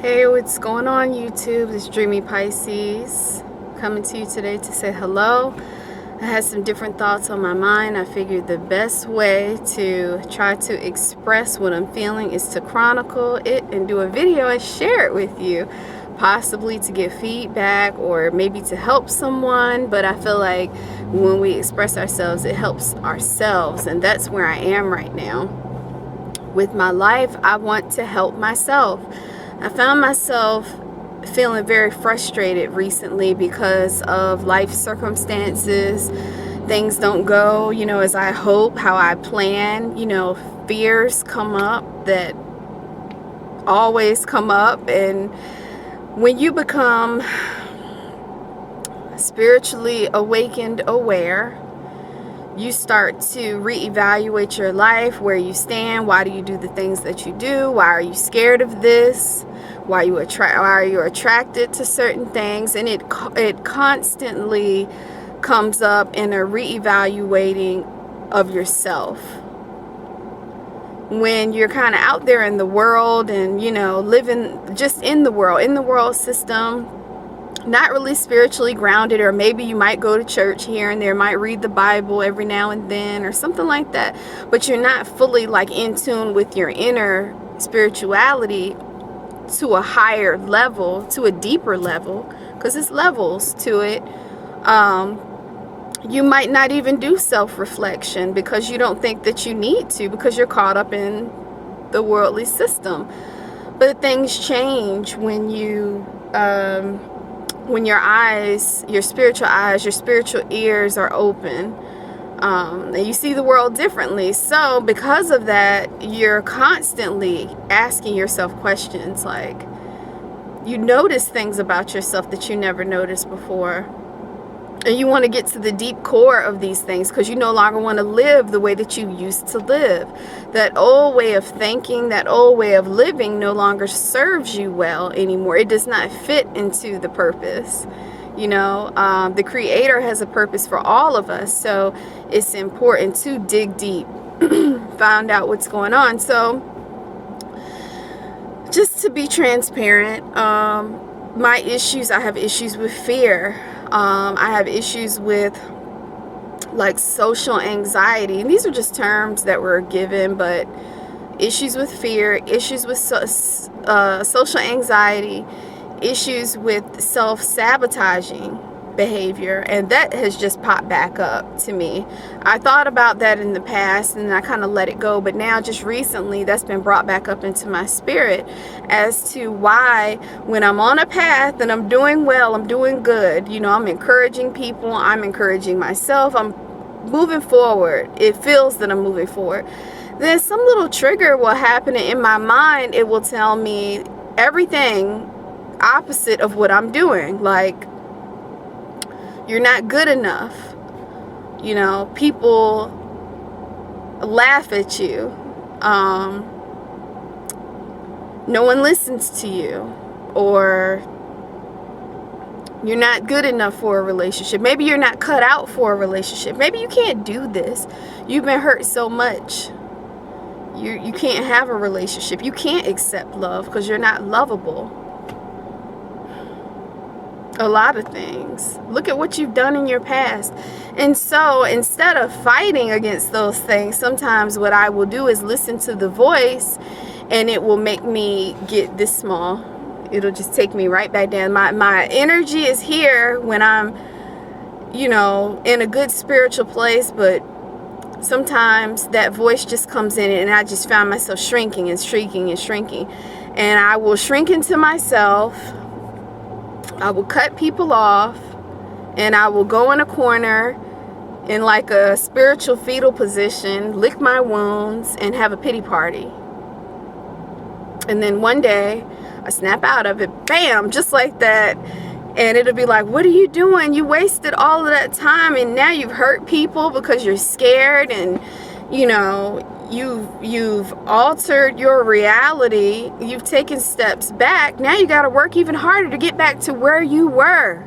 Hey, what's going on YouTube? It's Dreamy Pisces coming to you today to say hello. I had some different thoughts on my mind. I figured the best way to try to express what I'm feeling is to chronicle it and do a video and share it with you, possibly to get feedback or maybe to help someone. But I feel like when we express ourselves, it helps ourselves, and that's where I am right now. With my life, I want to help myself. I found myself feeling very frustrated recently because of life circumstances. Things don't go, as I hope, how I plan. Fears come up that always come up. And when you become spiritually awakened, aware, you start to reevaluate your life, where you stand. Why do you do the things that you do? Why are you scared of this? Why are you attracted to certain things? And it constantly comes up in a reevaluating of yourself. When you're kind of out there in the world and, living just in the world system, not really spiritually grounded, or maybe you might go to church here and there, might read the Bible every now and then or something like that, but you're not fully in tune with your inner spirituality to a higher level, to a deeper level, because it's levels to it. You might not even do self-reflection because you don't think that you need to, because you're caught up in the worldly system. But things change when your eyes, your spiritual ears are open, and you see the world differently. So because of that, you're constantly asking yourself questions, like you notice things about yourself that you never noticed before. And you want to get to the deep core of these things, because you no longer want to live the way that you used to live. That old way of thinking, that old way of living no longer serves you well anymore. It does not fit into the purpose. The Creator has a purpose for all of us. So it's important to dig deep, find out what's going on. So just to be transparent, my issues, I have issues with fear. I have issues with social anxiety, and these are just terms that were given, but issues with fear, issues with social anxiety, issues with self-sabotaging behavior, and that has just popped back up to me. I thought about that in the past and I kind of let it go, but now just recently that's been brought back up into my spirit as to why, when I'm on a path and I'm doing well, I'm doing good, I'm encouraging people, I'm encouraging myself, I'm moving forward, it feels that I'm moving forward, then some little trigger will happen in my mind. It will tell me everything opposite of what I'm doing, like you're not good enough. People laugh at you. No one listens to you, or you're not good enough for a relationship. Maybe you're not cut out for a relationship. Maybe you can't do this. You've been hurt so much. You can't have a relationship. You can't accept love because you're not lovable. A lot of things. Look at what you've done in your past. And so instead of fighting against those things, sometimes what I will do is listen to the voice, and it will make me get this small. It'll just take me right back down. My energy is here when I'm, in a good spiritual place, but sometimes that voice just comes in and I just found myself shrinking and shrinking and shrinking. And I will shrink into myself. I will cut people off, and I will go in a corner in a spiritual fetal position, lick my wounds, and have a pity party. And then one day I snap out of it, bam, just like that. And it'll be like, what are you doing? You wasted all of that time, and now you've hurt people because you're scared, and you've altered your reality. You've taken steps back. Now you got to work even harder to get back to where you were.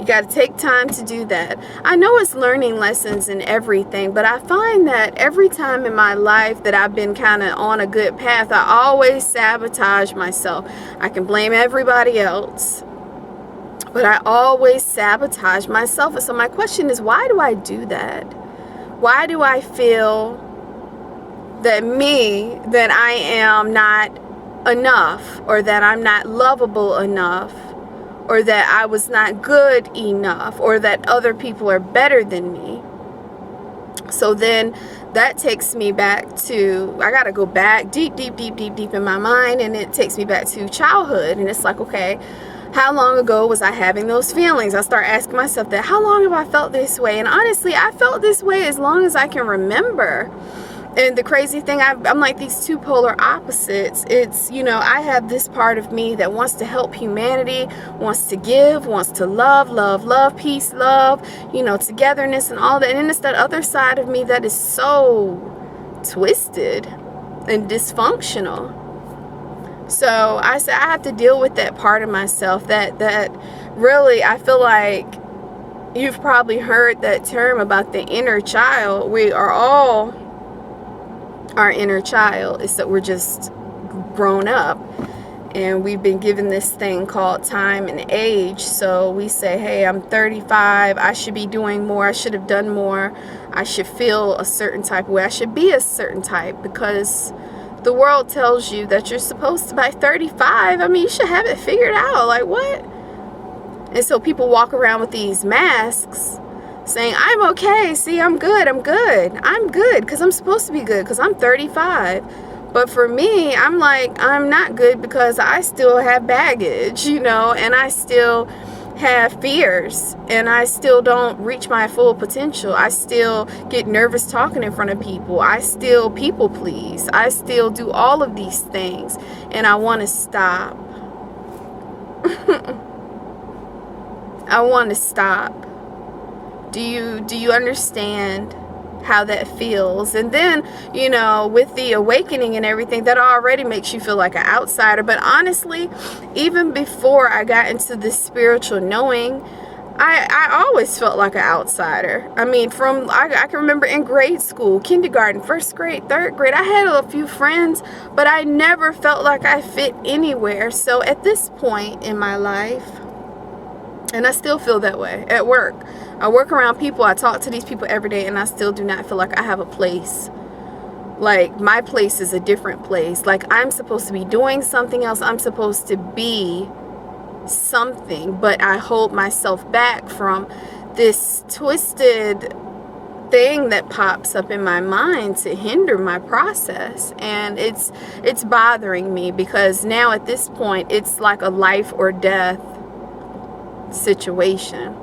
You got to take time to do that. I know it's learning lessons and everything, but I find that every time in my life that I've been kind of on a good path, I always sabotage myself. I can blame everybody else, but I always sabotage myself. And so my question is, why do I do that? Why do I feel that I am not enough, or that I'm not lovable enough, or that I was not good enough, or that other people are better than me? So then that takes me back to, I got to go back deep in my mind, and it takes me back to childhood. And it's like, okay, how long ago was I having those feelings? I start asking myself that, how long have I felt this way? And honestly, I felt this way as long as I can remember. And the crazy thing, I'm like these two polar opposites. It's, you know, I have this part of me that wants to help humanity, wants to give, wants to love, peace, love, you know, togetherness and all that. And then it's that other side of me that is so twisted and dysfunctional. So I said, I have to deal with that part of myself that really, I feel like you've probably heard that term about the inner child. We are all our inner child. Is that we're just grown up and we've been given this thing called time and age. So we say, hey, I'm 35, I should be doing more, I should have done more, I should feel a certain type of way, I should be a certain type, because the world tells you that you're supposed to, by 35, I mean, you should have it figured out. Like, what? And so people walk around with these masks saying, I'm okay, see, I'm good because I'm supposed to be good because I'm 35. But for me, I'm like, I'm not good because I still have baggage, you know, and I still have fears, and I still don't reach my full potential. I still get nervous talking in front of people. I still people please. I still do all of these things, and I want to stop. I want to stop. Do you understand how that feels? And then, you know, with the awakening and everything, that already makes you feel like an outsider. But honestly, even before I got into this spiritual knowing, I always felt like an outsider. I mean, I can remember in grade school, kindergarten, first grade, third grade, I had a few friends, but I never felt like I fit anywhere. So at this point in my life, and I still feel that way at work. I work around people. I talk to these people every day, and I still do not feel like I have a place. Like, my place is a different place. Like, I'm supposed to be doing something else. I'm supposed to be something, but I hold myself back from this twisted thing that pops up in my mind to hinder my process. And it's bothering me, because now at this point, it's like a life or death situation.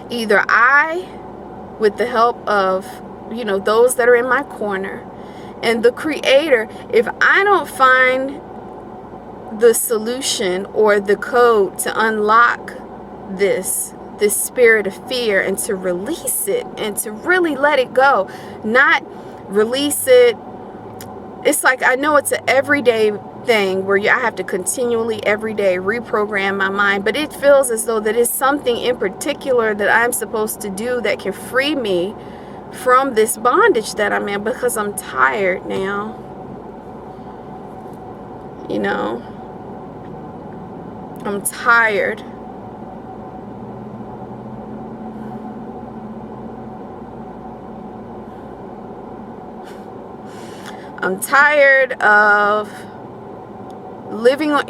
Either I, with the help of, you know, those that are in my corner and the creator, if I don't find the solution or the code to unlock this spirit of fear and to release it and to really let it go, not release it. It's like, I know it's an everyday thing where I have to continually every day reprogram my mind, but it feels as though that it's something in particular that I'm supposed to do that can free me from this bondage that I'm in, because I'm tired now. You know, I'm tired. I'm tired of living on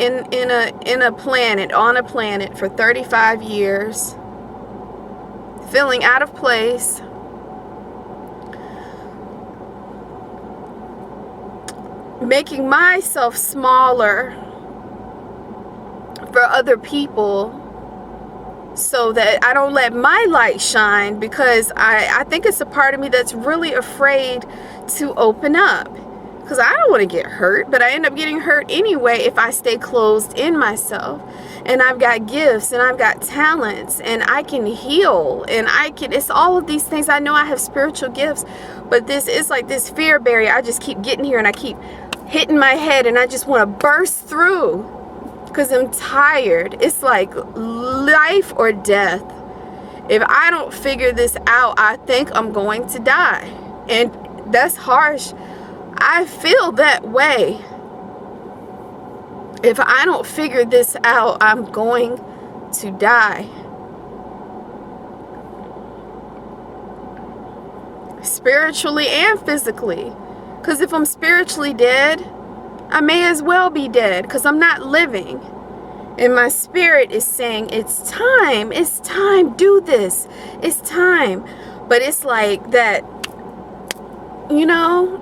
a planet for 35 years, feeling out of place, making myself smaller for other people so that I don't let my light shine, because I think it's a part of me that's really afraid to open up. Because I don't want to get hurt, but I end up getting hurt anyway if I stay closed in myself. And I've got gifts and I've got talents and I can heal and it's all of these things. I know I have spiritual gifts, but this is like this fear barrier. I just keep getting here and I keep hitting my head and I just want to burst through. because I'm tired. It's like life or death. If I don't figure this out, I think I'm going to die. And that's harsh. I feel that way. If I don't figure this out, I'm going to die. Spiritually and physically. Because if I'm spiritually dead, I may as well be dead, because I'm not living. And my spirit is saying, it's time, do this, it's time. But it's like that, you know,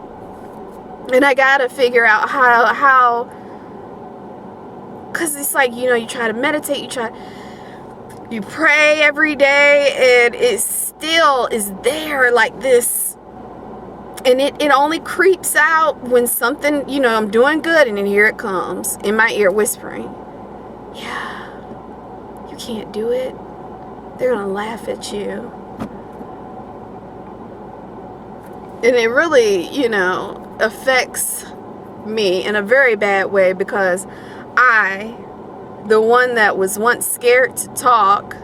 and I gotta figure out how, because it's like, you know, you try to meditate, you pray every day, and it still is there like this. And it only creeps out when something, you know, I'm doing good, and then here it comes in my ear whispering, yeah, you can't do it. They're gonna laugh at you. And it really, you know, affects me in a very bad way, because I, the one that was once scared to talk,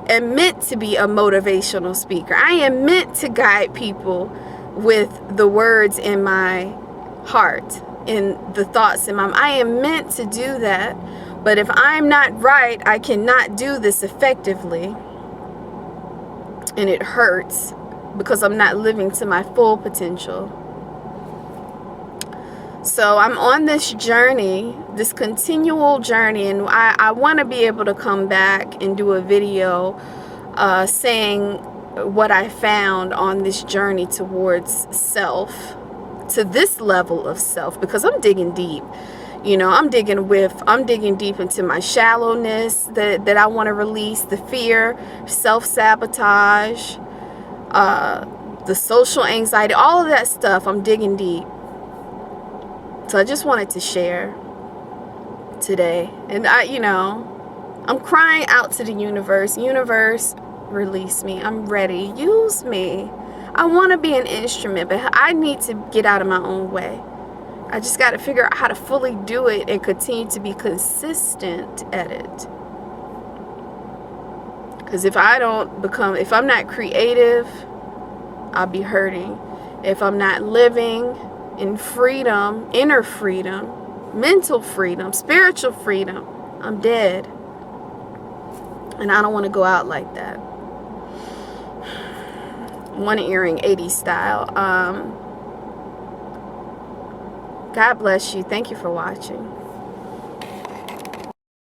am meant to be a motivational speaker. I am meant to guide people with the words in my heart, in the thoughts in my mind. I am meant to do that. But if I'm not right, I cannot do this effectively. And it hurts, because I'm not living to my full potential. So I'm on this journey, this continual journey, and I want to be able to come back and do a video saying what I found on this journey towards self, to this level of self, because I'm digging deep. You know, I'm digging deep into my shallowness that I want to release, the fear, self-sabotage, the social anxiety, all of that stuff. I'm digging deep. So I just wanted to share today. And I'm crying out to the universe. Universe, release me. I'm ready. Use me. I want to be an instrument, but I need to get out of my own way. I just got to figure out how to fully do it and continue to be consistent at it. Because if I'm not creative, I'll be hurting. If I'm not living in freedom, inner freedom, mental freedom, spiritual freedom, I'm dead. And I don't want to go out like that. One earring, 80s style. God bless you. Thank you for watching.